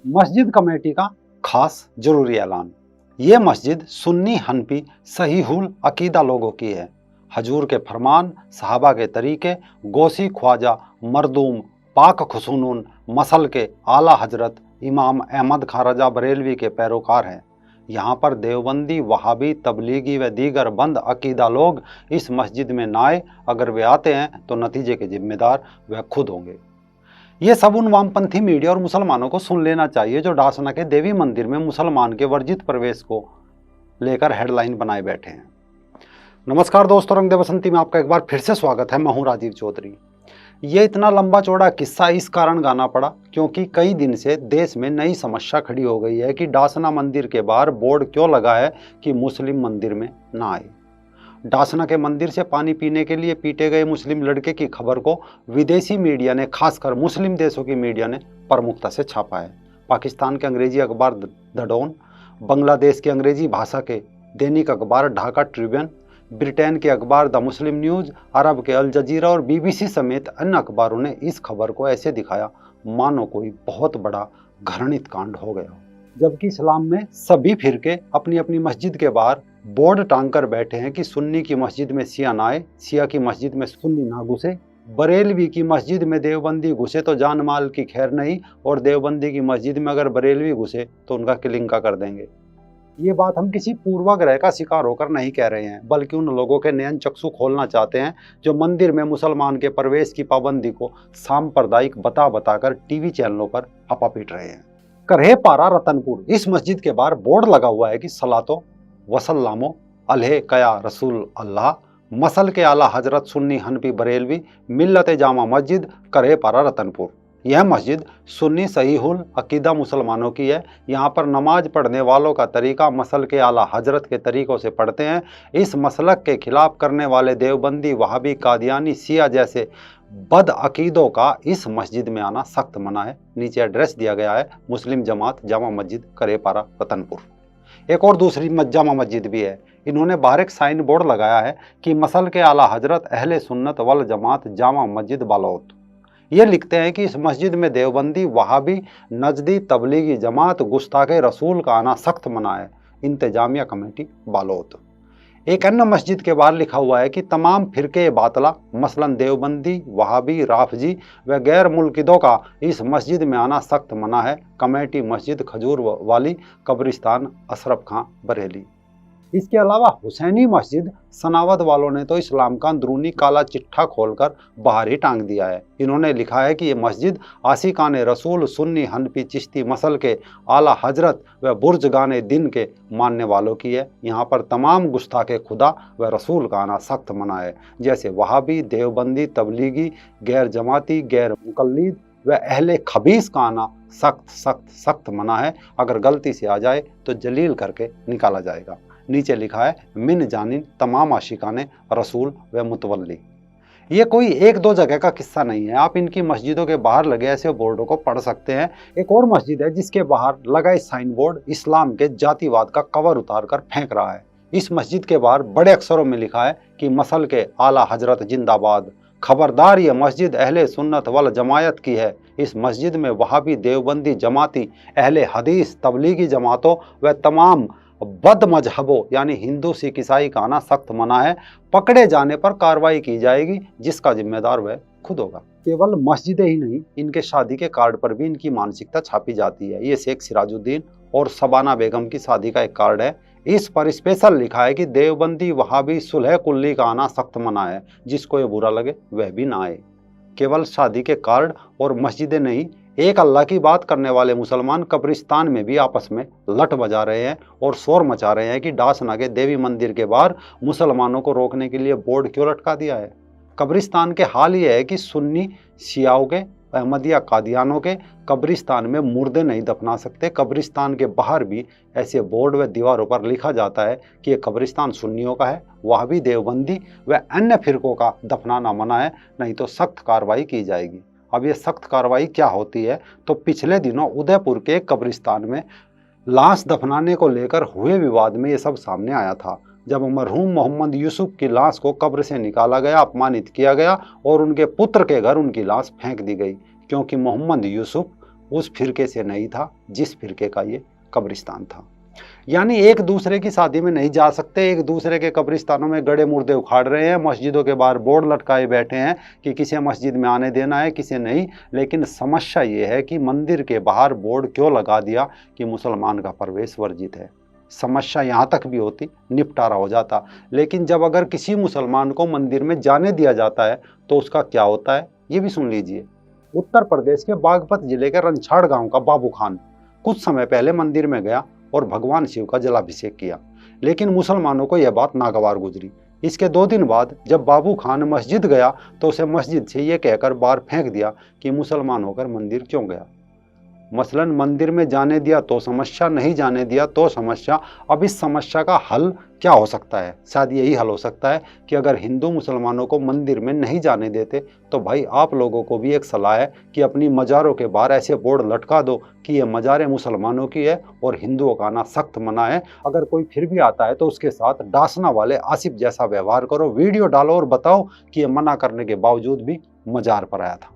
मस्जिद कमेटी का खास जरूरी ऐलान। ये मस्जिद सुन्नी हनफी सहीहुल अकीदा लोगों की है। हजूर के फरमान, सहाबा के तरीके, गौसी ख्वाजा मरदूम पाक खुसूनून मसल के आला हजरत इमाम अहमद खां रजा बरेलवी के पैरोकार हैं। यहाँ पर देवबंदी, वहाबी, तबलीगी व दीगर बंद अकीदा लोग इस मस्जिद में ना आए। अगर वे आते हैं तो नतीजे के जिम्मेदार वह खुद होंगे। ये सब उन वामपंथी मीडिया और मुसलमानों को सुन लेना चाहिए जो डासना के देवी मंदिर में मुसलमान के वर्जित प्रवेश को लेकर हेडलाइन बनाए बैठे हैं। नमस्कार दोस्तों, रंग दे बसंती में आपका एक बार फिर से स्वागत है। मैं हूं राजीव चौधरी। ये इतना लंबा चौड़ा किस्सा इस कारण गाना पड़ा क्योंकि कई दिन से देश में नई समस्या खड़ी हो गई है कि डासना मंदिर के बाहर बोर्ड क्यों लगा है कि मुस्लिम मंदिर में ना आए। डासना के मंदिर से पानी पीने के लिए पीटे गए मुस्लिम लड़के की खबर को विदेशी मीडिया ने, खासकर मुस्लिम देशों की मीडिया ने प्रमुखता से छापा है। पाकिस्तान के अंग्रेजी अखबार द डॉन, बांग्लादेश के अंग्रेजी भाषा के दैनिक अखबार ढाका ट्रिब्यून, ब्रिटेन के अखबार द मुस्लिम न्यूज़, अरब के अल जजीरा और बीबीसी समेत अन्य अखबारों ने इस खबर को ऐसे दिखाया मानो कोई बहुत बड़ा घृणित कांड हो गया हो। जबकि इस्लाम में सभी फिरके अपनी अपनी मस्जिद के बाहर बोर्ड टांग कर बैठे हैं कि सुन्नी की मस्जिद में शिया ना आए, शिया की मस्जिद में सुन्नी ना घुसे, बरेलवी की मस्जिद में देवबंदी घुसे तो जान माल की खैर नहीं, और देवबंदी की मस्जिद में अगर बरेलवी घुसे तो उनका किलिंका कर देंगे। ये बात हम किसी पूर्वाग्रह का शिकार होकर नहीं कह रहे हैं, बल्कि उन लोगों के नयन चक्षु खोलना चाहते हैं जो मंदिर में मुसलमान के प्रवेश की पाबंदी को सांप्रदायिक बता बताकर टीवी चैनलों पर आपा पीट रहे हैं। करहे पारा रतनपुर, इस मस्जिद के बाहर बोर्ड लगा हुआ है कि सलातो वसल्लामो अलहे कया रसूल अल्लाह, मसल के आला हजरत सुन्नी हनफी बरेलवी मिल्लत जामा मस्जिद करहे पारा रतनपुर। यह मस्जिद सुन्नी सहीहुल अकीदा मुसलमानों की है। यहाँ पर नमाज पढ़ने वालों का तरीका मसल के आला हजरत के तरीकों से पढ़ते हैं। इस मसलक के खिलाफ करने वाले देवबंदी, वहाबी, कादियानी, शिया जैसे बद अकीदों का इस मस्जिद में आना सख्त मना है। नीचे एड्रेस दिया गया है, मुस्लिम जमात जामा मस्जिद करेपारा रतनपुर। एक और दूसरी जामा मस्जिद भी है। इन्होंने बाहर एक साइन बोर्ड लगाया है कि मसल के आला हजरत अहले सुन्नत वल जमात जामा मस्जिद बालौत। ये लिखते हैं कि इस मस्जिद में देवबंदी, वहाबी, नजदी, तबलीगी जमात, गुस्ताखे रसूल का आना सख्त मना है। इंतजामिया कमेटी बालोत। एक अन्य मस्जिद के बाहर लिखा हुआ है कि तमाम फिरके बातला मसलन देवबंदी, वहाबी, राफजी व गैर मुल्किदों का इस मस्जिद में आना सख्त मना है। कमेटी मस्जिद खजूर वाली कब्रिस्तान अशरफ खां बरेली। इसके अलावा हुसैनी मस्जिद सनावद वालों ने तो इस्लाम का अंदरूनी काला चिट्ठा खोलकर बाहर ही टांग दिया है। इन्होंने लिखा है कि ये मस्जिद आशिकान रसूल, सुन्नी हनफी चिश्ती मसल के आला हजरत व बुर्जगाने दिन के मानने वालों की है। यहाँ पर तमाम गुस्ताखे खुदा व रसूल का आना सख्त मना है, जैसे वहाबी, देवबंदी, तबलीगी, गैर जमाती, गैर मुकल्लिद व अहले खबीस का आना सख्त सख्त सख्त मना है। अगर गलती से आ जाए तो जलील करके निकाला जाएगा। नीचे लिखा है मिन जानिन तमाम आशिकाने रसूल व मुतवल्ली। ये कोई एक दो जगह का किस्सा नहीं है, आप इनकी मस्जिदों के बाहर लगे ऐसे बोर्डों को पढ़ सकते हैं। एक और मस्जिद है जिसके बाहर लगा साइन बोर्ड इस्लाम के जातिवाद का कवर उतार कर फेंक रहा है। इस मस्जिद के बाहर बड़े अक्षरों में लिखा है कि मसल के आला हजरत जिंदाबाद, खबरदार ये मस्जिद अहले सुन्नत वल जमायत की है। इस मस्जिद में वहाबी, देवबंदी, जमाती, अहले हदीस, तबलीगी जमातों व तमाम बद मजहबों यानी हिंदू, सिख, ईसाई का आना सख्त मना है। पकड़े जाने पर कार्रवाई की जाएगी, जिसका जिम्मेदार वह खुद होगा। केवल मस्जिदें ही नहीं, इनके शादी के कार्ड पर भी इनकी मानसिकता छापी जाती है। ये शेख सिराजुद्दीन और शबाना बेगम की शादी का एक कार्ड है। इस पर स्पेशल लिखा है कि देवबंदी, वहाबी, सुलह कुल्ली का आना सख्त मना है। जिसको ये बुरा लगे वह भी ना आए। केवल शादी के कार्ड और मस्जिदें नहीं, एक अल्लाह की बात करने वाले मुसलमान कब्रिस्तान में भी आपस में लट बजा रहे हैं और शोर मचा रहे हैं कि डासना के देवी मंदिर के बाहर मुसलमानों को रोकने के लिए बोर्ड क्यों लटका दिया है। कब्रिस्तान के हाल ये है कि सुन्नी शियाओं के, अहमदिया कादियानों के कब्रिस्तान में मुर्दे नहीं दफना सकते। कब्रिस्तान के बाहर भी ऐसे बोर्ड व दीवारों पर लिखा जाता है कि ये कब्रिस्तान सुन्नियों का है, वह भी देवबंदी व अन्य फिरकों का दफनाना मना है, नहीं तो सख्त कार्रवाई की जाएगी। अब ये सख्त कार्रवाई क्या होती है, तो पिछले दिनों उदयपुर के कब्रिस्तान में लाश दफनाने को लेकर हुए विवाद में ये सब सामने आया था। जब मरहूम मोहम्मद यूसुफ की लाश को कब्र से निकाला गया, अपमानित किया गया और उनके पुत्र के घर उनकी लाश फेंक दी गई, क्योंकि मोहम्मद यूसुफ उस फिरके से नहीं था जिस फिरके का ये कब्रिस्तान था। यानी एक दूसरे की शादी में नहीं जा सकते, एक दूसरे के कब्रिस्तानों में गड़े मुर्दे उखाड़ रहे हैं, मस्जिदों के बाहर बोर्ड लटकाए बैठे हैं कि किसे मस्जिद में आने देना है किसे नहीं। लेकिन समस्या ये है कि मंदिर के बाहर बोर्ड क्यों लगा दिया कि मुसलमान का प्रवेश वर्जित है। समस्या यहाँ तक भी होती, निपटारा हो जाता। लेकिन जब अगर किसी मुसलमान को मंदिर में जाने दिया जाता है तो उसका क्या होता है, ये भी सुन लीजिए। उत्तर प्रदेश के बागपत जिले के रंछाड़ गांव का बाबू खान कुछ समय पहले मंदिर में गया और भगवान शिव का जलाभिषेक किया, लेकिन मुसलमानों को यह बात नागवार गुजरी। इसके 2 दिन बाद जब बाबू खान मस्जिद गया तो उसे मस्जिद से यह कहकर बाहर फेंक दिया कि मुसलमान होकर मंदिर क्यों गया। मसलन मंदिर में जाने दिया तो समस्या, नहीं जाने दिया तो समस्या। अब इस समस्या का हल क्या हो सकता है? शायद यही हल हो सकता है कि अगर हिंदू मुसलमानों को मंदिर में नहीं जाने देते तो भाई आप लोगों को भी एक सलाह है कि अपनी मज़ारों के बाहर ऐसे बोर्ड लटका दो कि ये मज़ारें मुसलमानों की है और हिंदुओं का आना सख्त मना है। अगर कोई फिर भी आता है तो उसके साथ डासना वाले आसिफ जैसा व्यवहार करो, वीडियो डालो और बताओ कि ये मना करने के बावजूद भी मज़ार पर आया था।